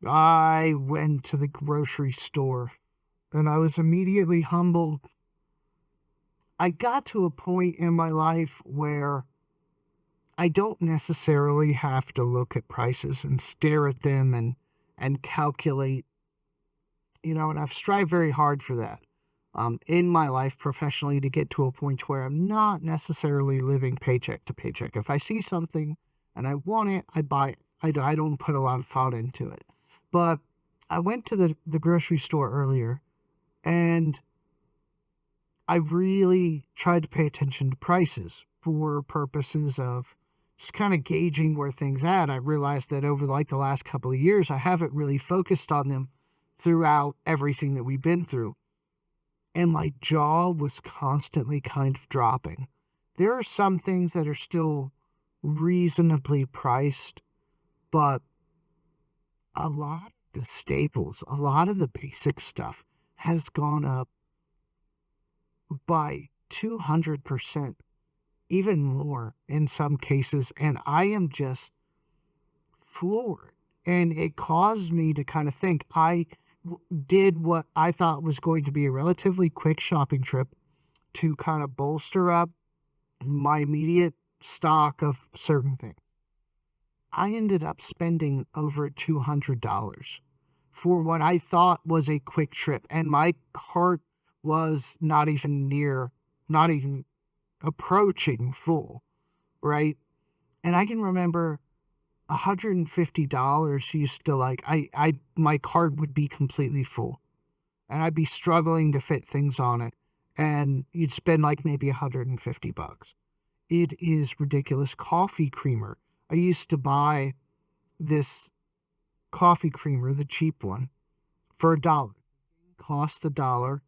I went to the grocery store and I was immediately humbled. I got to a point in my life where I don't necessarily have to look at prices and stare at them and calculate, and I've strived very hard for that in my life professionally to get to a point where I'm not necessarily living paycheck to paycheck. If I see something and I want it, I buy it. I don't put a lot of thought into it. But I went to the grocery store earlier and I really tried to pay attention to prices for purposes of just kind of gauging where things at. I realized that over like the last couple of years, I haven't really focused on them throughout everything that we've been through. And my jaw was constantly kind of dropping. There are some things that are still reasonably priced, but a lot of the staples, a lot of the basic stuff has gone up by 200%, even more in some cases. And I am just floored. And it caused me to kind of think. Did what I thought was going to be a relatively quick shopping trip to kind of bolster up my immediate stock of certain things. I ended up spending over $200 for what I thought was a quick trip. And my cart was not even approaching full, right? And I can remember $150 used to my cart would be completely full and I'd be struggling to fit things on it. And you'd spend like maybe $150. It is ridiculous. Coffee creamer. I used to buy this coffee creamer, the cheap one, for $1. Cost $1.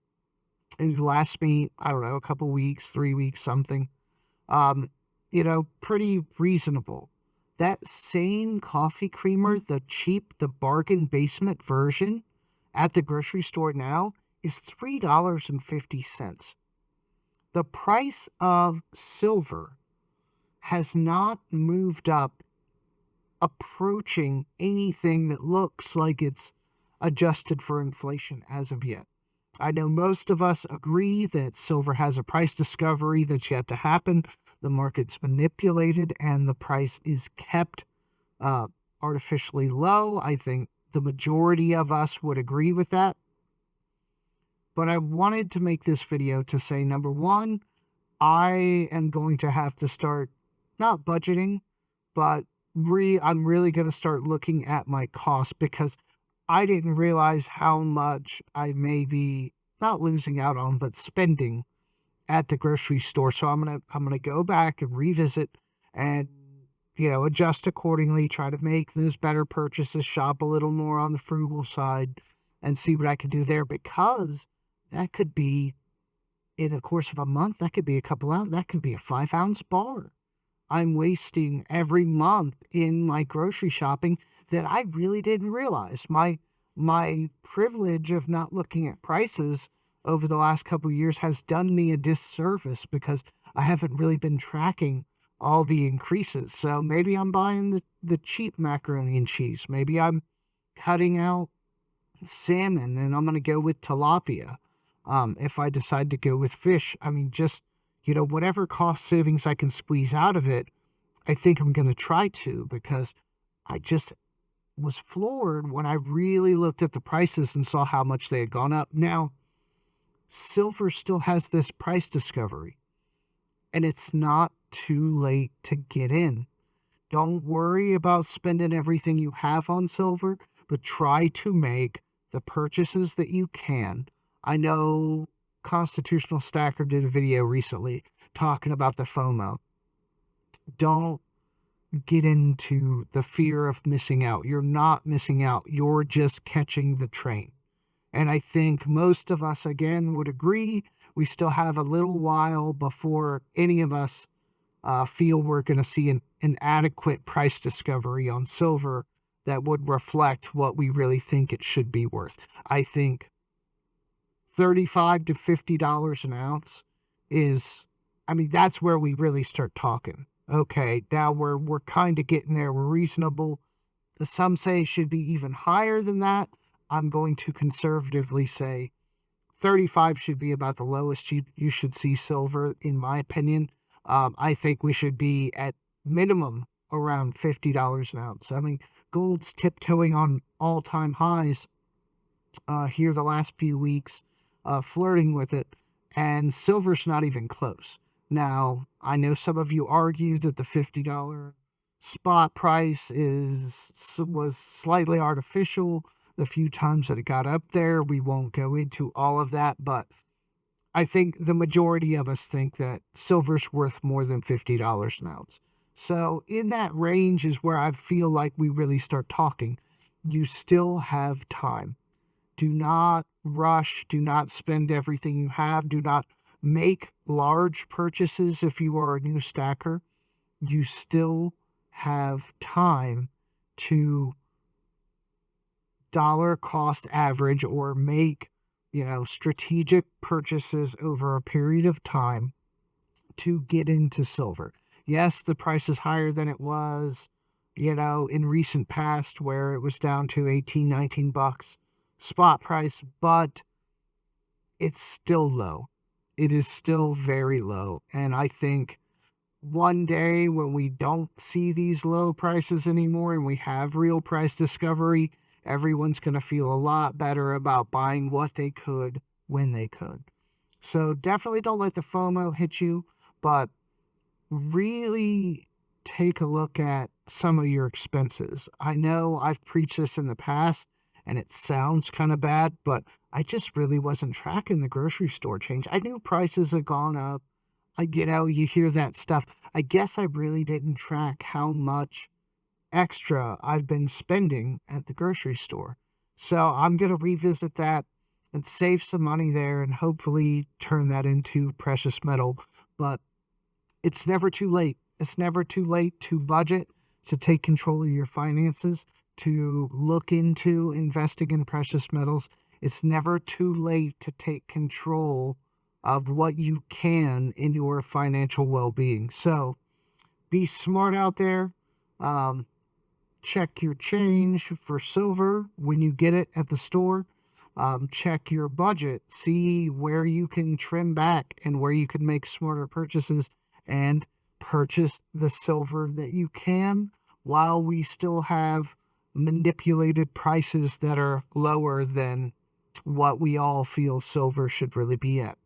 And it lasts me, I don't know, a couple weeks, 3 weeks, something. Pretty reasonable. That same coffee creamer, the cheap, the bargain basement version at the grocery store now is $3.50. The price of silver has not moved up approaching anything that looks like it's adjusted for inflation as of yet. I know most of us agree that silver has a price discovery that's yet to happen. The market's manipulated and the price is kept artificially low. I think the majority of us would agree with that. But I wanted to make this video to say, number one, I am going to have to start not budgeting, but I'm really going to start looking at my costs because I didn't realize how much I may be not losing out on, but spending at the grocery store. So I'm gonna go back and revisit and adjust accordingly, try to make those better purchases, shop a little more on the frugal side and see what I can do there, because that could be in the course of a month, that could be a couple ounce, that could be a 5-ounce bar I'm wasting every month in my grocery shopping that I really didn't realize. My privilege of not looking at prices over the last couple of years has done me a disservice because I haven't really been tracking all the increases. So maybe I'm buying the cheap macaroni and cheese. Maybe I'm cutting out salmon and I'm going to go with tilapia. If I decide to go with fish, I mean, just, whatever cost savings I can squeeze out of it, I think I'm going to try to, because I just was floored when I really looked at the prices and saw how much they had gone up. Now, silver still has this price discovery, and it's not too late to get in. Don't worry about spending everything you have on silver, but try to make the purchases that you can. I know Constitutional Stacker did a video recently talking about the FOMO. Don't get into the fear of missing out. You're not missing out. You're just catching the train. And I think most of us, again, would agree we still have a little while before any of us feel we're going to see an adequate price discovery on silver that would reflect what we really think it should be worth. I think $35 to $50 an ounce is, I mean, that's where we really start talking. Okay, now we're kind of getting there. We're reasonable. Some say it should be even higher than that. I'm going to conservatively say 35 should be about the lowest you should see silver, in my opinion. I think we should be at minimum around $50 an ounce. I mean, gold's tiptoeing on all-time highs here the last few weeks, flirting with it, and silver's not even close. Now, I know some of you argue that the $50 spot price was slightly artificial the few times that it got up there. We won't go into all of that, but I think the majority of us think that silver's worth more than $50 an ounce. So in that range is where I feel like we really start talking. You still have time. Do not rush. Do not spend everything you have. Do not make large purchases if you are a new stacker. You still have time to dollar cost average or make, strategic purchases over a period of time to get into silver. Yes, the price is higher than it was, in recent past where it was down to 18, 19 bucks spot price, but it's still low. It is still very low. And I think one day when we don't see these low prices anymore and we have real price discovery, everyone's going to feel a lot better about buying what they could when they could. So definitely don't let the FOMO hit you, but really take a look at some of your expenses. I know I've preached this in the past and it sounds kind of bad, but I just really wasn't tracking the grocery store change. I knew prices had gone up. You hear that stuff. I guess I really didn't track how much extra I've been spending at the grocery store. So I'm going to revisit that and save some money there and hopefully turn that into precious metal. But it's never too late. It's never too late to budget, to take control of your finances, to look into investing in precious metals. It's never too late to take control of what you can in your financial well-being. So be smart out there. Check your change for silver when you get it at the store. Check your budget. See where you can trim back and where you can make smarter purchases, and purchase the silver that you can while we still have manipulated prices that are lower than what we all feel silver should really be at.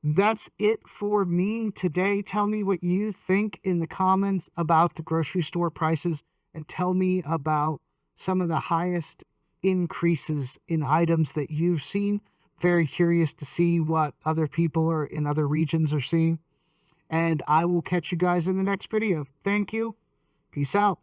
That's it for me today. Tell me what you think in the comments about the grocery store prices, and tell me about some of the highest increases in items that you've seen. Very curious to see what other people are in other regions are seeing. And I will catch you guys in the next video. Thank you. Peace out.